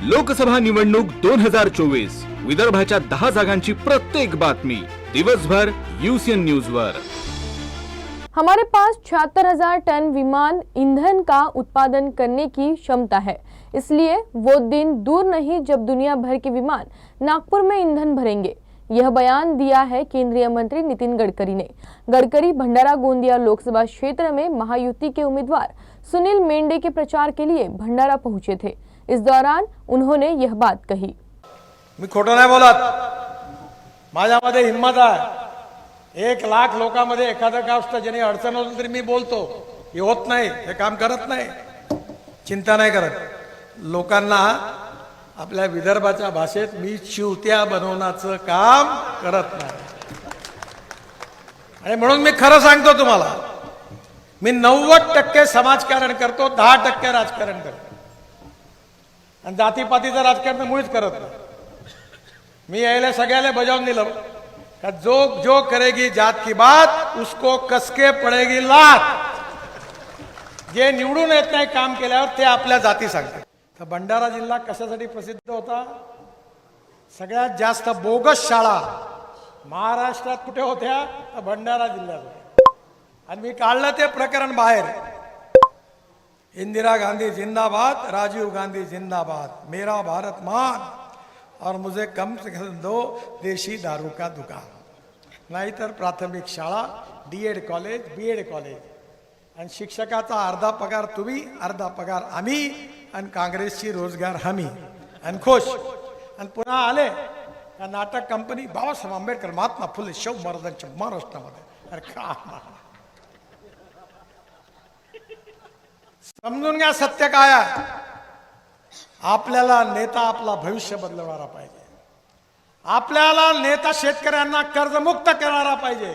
लोकसभा निवडणूक 2024 विदर्भाच्या 10 जागांची प्रत्येक बातमी दिवसभर यूसीएन न्यूज वर। हमारे पास 76,000 टन विमान ईंधन का उत्पादन करने की क्षमता है, इसलिए वो दिन दूर नहीं जब दुनिया भर के विमान नागपुर में ईंधन भरेंगे। यह बयान दिया है केंद्रीय मंत्री नितिन गडकरी ने। गडकरी भंडारा गोंदिया लोकसभा क्षेत्र में महायुति के उम्मीदवार सुनील मेंढे के प्रचार के लिए भंडारा पहुंचे थे। इस दौरान उन्होंने यह बात कही। मी खोटं नाही बोलत, माझ्यामध्ये हिम्मत आहे। 1 लाख लोकांमध्ये एखादं गोष्ट ज्याने अडचण होईल तरी मी बोलतो, हे होत नाही, हे काम करत नाही, चिंता नाही करत। लोकांना आपल्या विदर्भाच्या भाषेत मी चिवत्या बनवण्याचं काम करत नाही। आणि म्हणून मी खरं सांगतो तुम्हाला, मी 90% समाजकारण करतो, 10% राजकारण करतो आणि जातीपातीचं राजकारण मुळीच करत नाही। मी यायला सगळ्याला बजावून दिलं का जो करेगी जात की बात उसको कसके पडेगी लात। जे निवडून येत नाही काम केल्यावर ते आपल्या जाती सांगतात। तर भंडारा जिल्हा कशासाठी प्रसिद्ध होता? सगळ्यात जास्त बोगस शाळा महाराष्ट्रात कुठे होत्या? तर भंडारा जिल्ह्यात होत्या। आणि मी काढलं ते प्रकरण बाहेर। इंदिरा गांधी जिंदाबाद, राजीव गांधी जिंदाबाद, मेरा भारत महान और मुझे कम से कम 2 देशी दारू का दुकान। नाहीतर प्राथमिक शाळा, डीएड कॉलेज, बीएड कॉलेज आणि शिक्षकाचा अर्धा पगार तुम्ही, अर्धा पगार आम्ही आणि काँग्रेसची रोजगार हमी आणि खुश। आणि पुन्हा आले का नाटक कंपनी बाबासाहेब आंबेडकर, महात्मा फुले, शाहू महाराजांच्या महाराष्ट्रामध्ये। अरे का समजून घ्या सत्य काय आहे। आपल्याला नेता आपला भविष्य बदलवणारा पाहिजे। आपल्याला नेता शेतकऱ्यांना कर्जमुक्त करणारा पाहिजे।